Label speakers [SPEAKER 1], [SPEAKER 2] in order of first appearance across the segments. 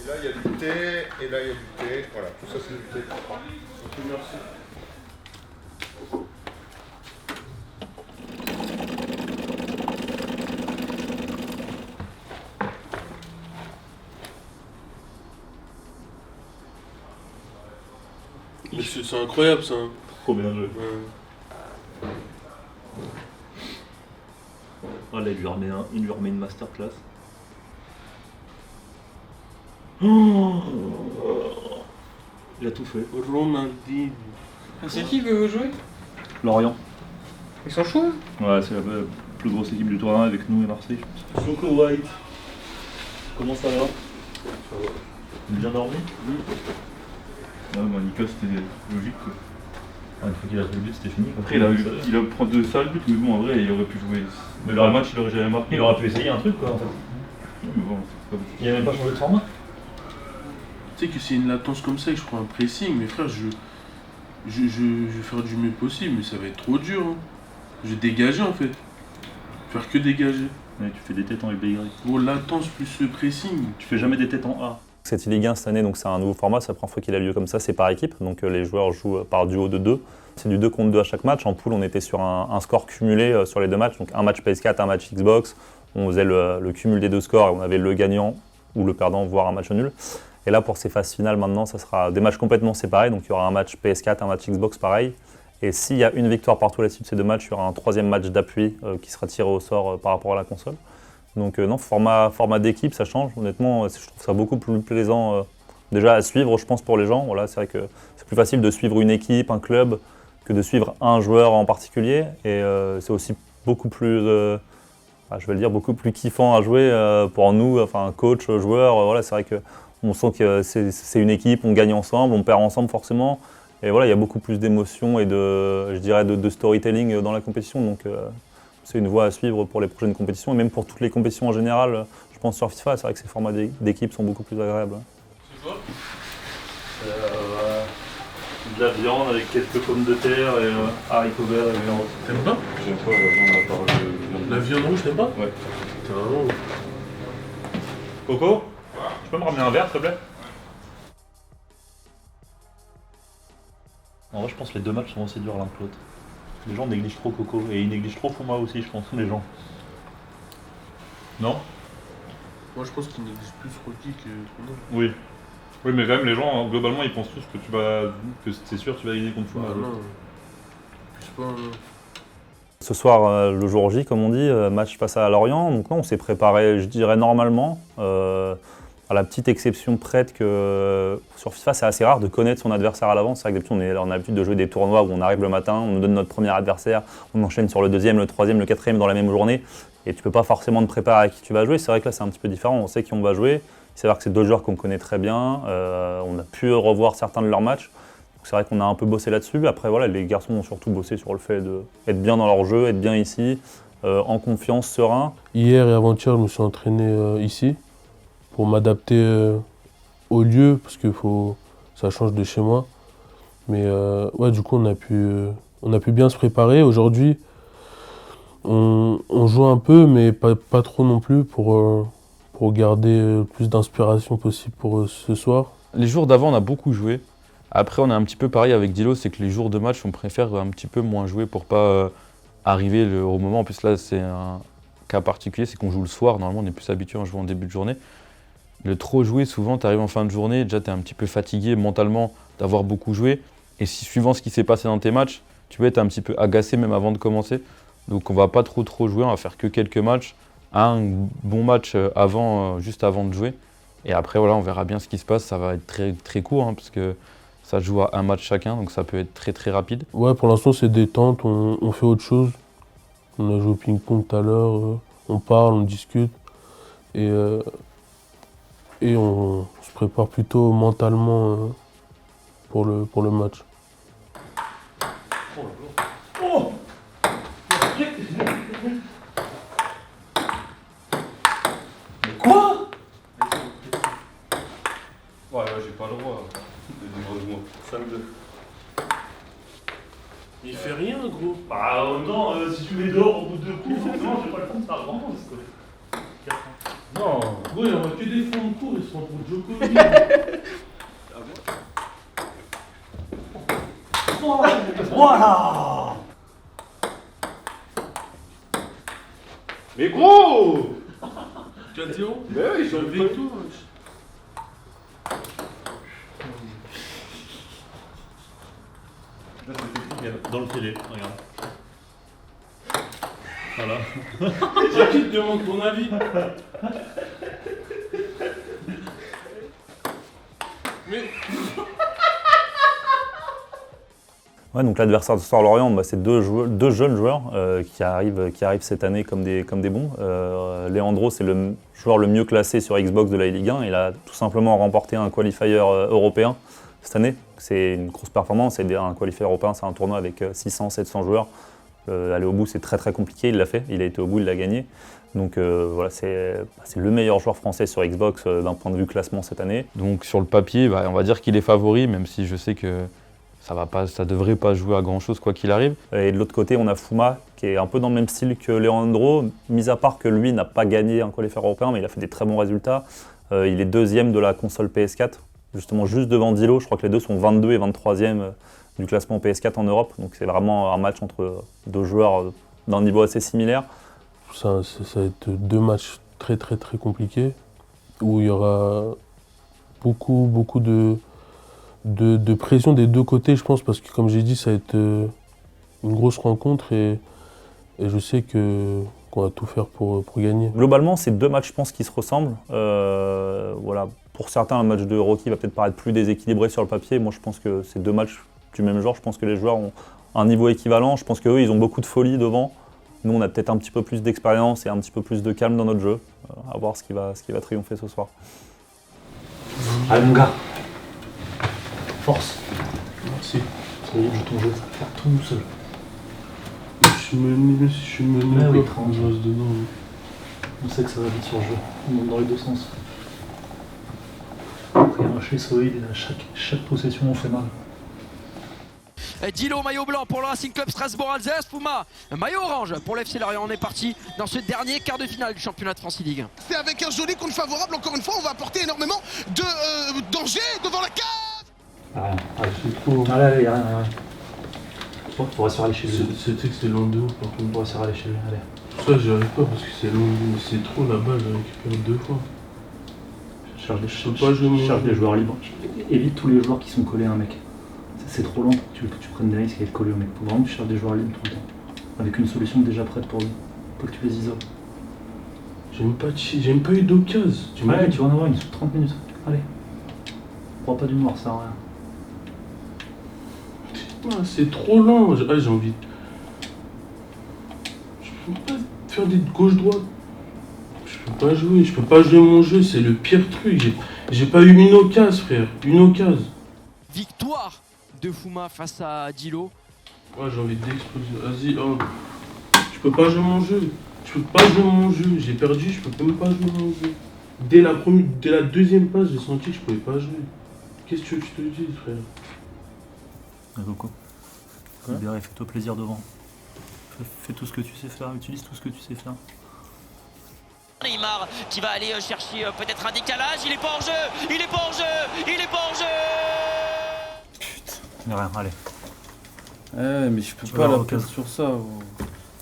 [SPEAKER 1] Là, il y a du thé, et là, il y a du thé. Voilà, tout ça, c'est du thé. Ok, merci.
[SPEAKER 2] C'est incroyable ça.
[SPEAKER 3] Trop bien joué.
[SPEAKER 2] Ouais.
[SPEAKER 3] Oh, là, il lui remet une masterclass. Oh, il a tout fait.
[SPEAKER 2] Ronaldinho.
[SPEAKER 4] C'est qui veut jouer?
[SPEAKER 3] Lorient.
[SPEAKER 4] Ils sont chauds?
[SPEAKER 3] Ouais, c'est la plus grosse équipe du tournoi avec nous et Marseille, je pense. Coco White. Comment ça va? Ça va. Bien dormi? Oui. Ouais, moi, Nico, c'était logique quoi. Une fois qu'il a fait le but, c'était fini. Après, il a pris 2 sales buts, mais bon, en vrai, il aurait pu jouer. Mais le match, il aurait jamais marqué.
[SPEAKER 5] Il aurait pu essayer un truc quoi en fait.
[SPEAKER 3] Mais bon, c'est pas
[SPEAKER 5] Il a même pas changé de format.
[SPEAKER 2] Tu sais que c'est une latence comme ça et que je prends un pressing, mais frère, je vais faire du mieux possible, mais ça va être trop dur. Hein. Je vais dégager en fait. Faire que dégager.
[SPEAKER 3] Ouais, tu fais des têtes en Y.
[SPEAKER 2] Bon, latence plus le pressing.
[SPEAKER 3] Tu fais jamais des têtes en A.
[SPEAKER 6] Cette Ligue 1 cette année, donc c'est un nouveau format, c'est la première fois qu'il a lieu comme ça, c'est par équipe. Donc les joueurs jouent par duo de 2. C'est du 2 contre 2 à chaque match. En poule, on était sur un score cumulé sur les 2 matchs. Donc un match PS4, un match Xbox. On faisait le cumul des 2 scores et on avait le gagnant ou le perdant, voire un match nul. Et là, pour ces phases finales, maintenant, ça sera des matchs complètement séparés. Donc il y aura un match PS4, un match Xbox pareil. Et s'il y a une victoire partout à la suite de ces 2 matchs, il y aura un 3e match d'appui qui sera tiré au sort par rapport à la console. Donc non, format d'équipe, ça change. Honnêtement, je trouve ça beaucoup plus plaisant déjà à suivre, je pense, pour les gens. Voilà, c'est vrai que c'est plus facile de suivre une équipe, un club, que de suivre un joueur en particulier. Et c'est aussi beaucoup plus, je vais le dire, beaucoup plus kiffant à jouer pour nous, enfin coach, joueur. Voilà, c'est vrai qu'on sent que c'est une équipe, on gagne ensemble, on perd ensemble forcément. Et voilà, il y a beaucoup plus d'émotions et de storytelling dans la compétition. Donc c'est une voie à suivre pour les prochaines compétitions et même pour toutes les compétitions en général. Je pense sur FIFA, c'est vrai que ces formats d'équipe sont beaucoup plus agréables.
[SPEAKER 2] C'est quoi?
[SPEAKER 3] De la viande avec quelques pommes de terre et haricots verts et viande.
[SPEAKER 2] T'aimes pas?
[SPEAKER 3] J'aime pas la viande à part le...
[SPEAKER 2] La viande rouge, t'aimes pas?
[SPEAKER 3] Ouais.
[SPEAKER 2] T'es vraiment...
[SPEAKER 3] Coco, tu peux me ramener un verre, s'il te plaît? En vrai, je pense que les 2 matchs sont assez durs l'un que l'autre. Les gens négligent trop Coco et ils négligent trop Fuma aussi, je pense, les gens. Non?
[SPEAKER 2] Moi, je pense qu'il n'existe plus Rocky que Ronaldo.
[SPEAKER 3] Oui. Oui, mais quand même, les gens, globalement, ils pensent tous que c'est sûr que tu vas gagner contre Fuma.
[SPEAKER 2] Ah non. Plus pas...
[SPEAKER 6] Ce soir, le jour J, comme on dit, match face à Lorient. Donc non, on s'est préparé, je dirais, normalement. À la petite exception prête que sur FIFA, c'est assez rare de connaître son adversaire à l'avance. C'est vrai que d'habitude, on a l'habitude de jouer des tournois où on arrive le matin, on nous donne notre premier adversaire, on enchaîne sur le 2e, le 3e, le 4e dans la même journée. Et tu peux pas forcément te préparer à qui tu vas jouer. C'est vrai que là, c'est un petit peu différent. On sait qui on va jouer. Il s'avère que c'est 2 joueurs qu'on connaît très bien. On a pu revoir certains de leurs matchs. C'est vrai qu'on a un peu bossé là-dessus. Après, voilà, les garçons ont surtout bossé sur le fait d'être bien dans leur jeu, être bien ici, en confiance, serein.
[SPEAKER 7] Hier et avant-hier, je me suis entraîné ici pour m'adapter au lieu, parce que ça change de chez moi. Mais ouais, du coup, on a pu bien se préparer. Aujourd'hui, on joue un peu, mais pas trop non plus, pour garder le plus d'inspiration possible pour ce soir.
[SPEAKER 8] Les jours d'avant, on a beaucoup joué. Après, on est un petit peu pareil avec Dilo, c'est que les jours de match, on préfère un petit peu moins jouer pour pas arriver au moment. En plus, là, c'est un cas particulier, c'est qu'on joue le soir. Normalement, on est plus habitué à jouer en début de journée. Le trop jouer, souvent, tu arrives en fin de journée, déjà, tu es un petit peu fatigué mentalement d'avoir beaucoup joué. Et suivant ce qui s'est passé dans tes matchs, tu peux être un petit peu agacé même avant de commencer. Donc, on va pas trop jouer, on va faire que quelques matchs. Un bon match juste avant de jouer. Et après, voilà, on verra bien ce qui se passe. Ça va être très, très court, hein, parce que ça joue à un match chacun, donc ça peut être très très rapide.
[SPEAKER 7] Ouais, pour l'instant c'est détente, on fait autre chose. On a joué au ping-pong tout à l'heure, on parle, on discute. Et on se prépare plutôt mentalement pour le match.
[SPEAKER 3] Oh! Mais quoi?
[SPEAKER 2] Ouais, j'ai pas le droit.
[SPEAKER 3] 5-2.
[SPEAKER 2] Il fait rien, gros.
[SPEAKER 3] Bah non, si tu mets dehors au bout de 2 coups, forcément, j'ai pas le temps de faire grand chose, quoi. 4-1.
[SPEAKER 7] Non, oui, on va que des fonds de cours, ils sont pour Djokovic.
[SPEAKER 5] Voilà.
[SPEAKER 1] Mais gros
[SPEAKER 2] 4-0.
[SPEAKER 1] Mais oui,
[SPEAKER 2] Ils sont avec toi.
[SPEAKER 3] Là, c'est écrit dans le télé, regarde. Voilà.
[SPEAKER 2] C'est qui te demande ton avis? Mais
[SPEAKER 6] Ouais, donc l'adversaire de ce soir Lorient, bah, c'est deux jeunes joueurs qui arrivent cette année comme des bons. Leandro, c'est le joueur le mieux classé sur Xbox de la Ligue 1. Il a tout simplement remporté un qualifier européen cette année. C'est une grosse performance. Un qualifier européen, c'est un tournoi avec 600-700 joueurs. Aller au bout, c'est très très compliqué. Il l'a fait. Il a été au bout, il l'a gagné. Donc voilà, c'est le meilleur joueur français sur Xbox d'un point de vue classement cette année.
[SPEAKER 8] Donc sur le papier, on va dire qu'il est favori, même si je sais que ça devrait pas jouer à grand chose quoi qu'il arrive.
[SPEAKER 6] Et de l'autre côté, on a Fouma qui est un peu dans le même style que Leandro, mis à part que lui n'a pas gagné un qualifier européen, mais il a fait des très bons résultats. Il est deuxième de la console PS4, justement juste devant Dilo. Je crois que les deux sont 22 et 23e du classement PS4 en Europe. Donc c'est vraiment un match entre deux joueurs d'un niveau assez similaire.
[SPEAKER 7] Ça va être deux matchs très très très compliqués, où il y aura beaucoup de pression des deux côtés, je pense, parce que comme j'ai dit, ça va être une grosse rencontre et je sais qu'on va tout faire pour gagner.
[SPEAKER 6] Globalement, c'est deux matchs, je pense, qui se ressemblent. Voilà. Pour certains, le match de Rocky va peut-être paraître plus déséquilibré sur le papier. Moi, je pense que c'est deux matchs du même genre. Je pense que les joueurs ont un niveau équivalent. Je pense qu'eux, ils ont beaucoup de folie devant. Nous, on a peut-être un petit peu plus d'expérience et un petit peu plus de calme dans notre jeu. À voir ce qui va triompher ce soir.
[SPEAKER 5] Allez mon gars. Force.
[SPEAKER 7] Merci.
[SPEAKER 5] Ça y est, joue ton jeu, ça va faire tout seul.
[SPEAKER 7] Je suis mené,
[SPEAKER 5] Ah oui,
[SPEAKER 7] encore,
[SPEAKER 5] tranquille.
[SPEAKER 7] je reste dedans.
[SPEAKER 5] On sait que ça va vite sur le jeu. On monte dans les deux sens. Après, un chez solide et à chaque possession, on fait mal.
[SPEAKER 9] Dilo, maillot blanc pour le Racing Club Strasbourg-Alsace. Fouma, maillot orange pour l'FC Lorient. On est parti dans ce dernier quart de finale du championnat de France Ligue 1.
[SPEAKER 10] C'est avec un joli compte favorable, encore une fois, on va apporter énormément de danger devant la cage.
[SPEAKER 5] Rien. Allez,
[SPEAKER 7] C'est trop.
[SPEAKER 5] allez, rien. Bon, faut réussir à aller chez lui.
[SPEAKER 7] C'était que c'est loin de ouf, par contre.
[SPEAKER 5] Faut réussir à aller chez lui, allez.
[SPEAKER 7] Ça, j'y arrive pas parce que c'est long, mais c'est trop la balle, je récupère deux fois.
[SPEAKER 5] Cherche des joueurs libres. Évite tous les joueurs qui sont collés à un mec. C'est trop lent pour que tu prennes des risques et être collé au mec. Faut vraiment que tu cherches des joueurs libres tout le temps. Avec une solution déjà prête pour lui. Faut que tu les isoles.
[SPEAKER 7] J'ai même pas eu d'occasion.
[SPEAKER 5] Tu vas en avoir une sous 30 minutes. Allez. Prends pas du noir, ça sert à rien.
[SPEAKER 7] Ah, c'est trop lent. J'ai envie. Je peux pas faire des gauche-droite. Je peux pas jouer mon jeu, c'est le pire truc. J'ai pas eu une occasion, frère. Une occasion.
[SPEAKER 9] Victoire de Fouma face à Dilo.
[SPEAKER 7] Ouais, j'ai envie d'exploser. Vas-y, oh. Je peux pas jouer mon jeu. J'ai perdu, je peux même pas jouer mon jeu. Dès la deuxième passe, j'ai senti que je pouvais pas jouer. Qu'est-ce que tu veux que je te dise, frère?
[SPEAKER 3] Coco. Libère et fais-toi plaisir devant. Fais tout ce que tu sais faire, utilise tout ce que tu sais faire.
[SPEAKER 9] Neymar qui va aller chercher peut-être un décalage. Il est pas en jeu. Il est pas en jeu. Il est pas en jeu.
[SPEAKER 3] Mais rien, allez.
[SPEAKER 8] Mais je peux
[SPEAKER 3] Tu
[SPEAKER 8] pas
[SPEAKER 3] vas
[SPEAKER 8] la
[SPEAKER 3] avoir
[SPEAKER 8] perdre sur ça.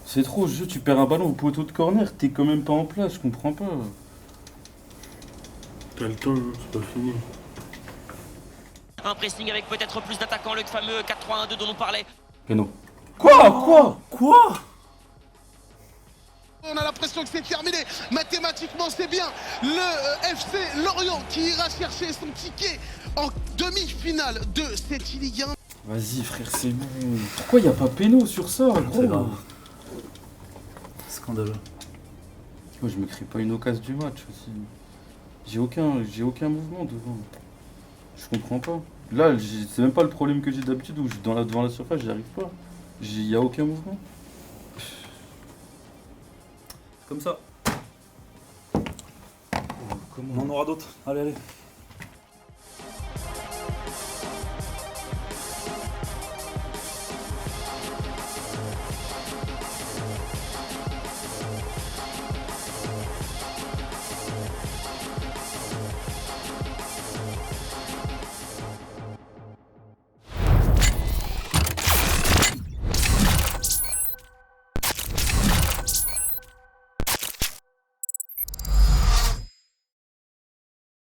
[SPEAKER 8] C'est trop, tu perds un ballon au poteau de corner, t'es quand même pas en place, je comprends pas.
[SPEAKER 7] T'as le temps, hein, c'est pas fini.
[SPEAKER 9] Un pressing avec peut-être plus d'attaquants, le fameux 4-3-1-2 dont on parlait.
[SPEAKER 8] Peno. Quoi
[SPEAKER 10] On a l'impression que c'est terminé. Mathématiquement, c'est bien le FC Lorient qui ira chercher son ticket en demi-finale de cette Ligue 1.
[SPEAKER 8] Vas-y frère, c'est bon. Pourquoi y a pas Peno sur ça, gros?
[SPEAKER 3] C'est grave. Scandaleux.
[SPEAKER 8] Moi je me crée pas une occasion du match aussi. J'ai aucun mouvement devant. Je comprends pas. Là, c'est même pas le problème que j'ai d'habitude où devant la surface, j'y arrive pas. Y a aucun mouvement.
[SPEAKER 3] Comme ça. On en aura d'autres. Allez.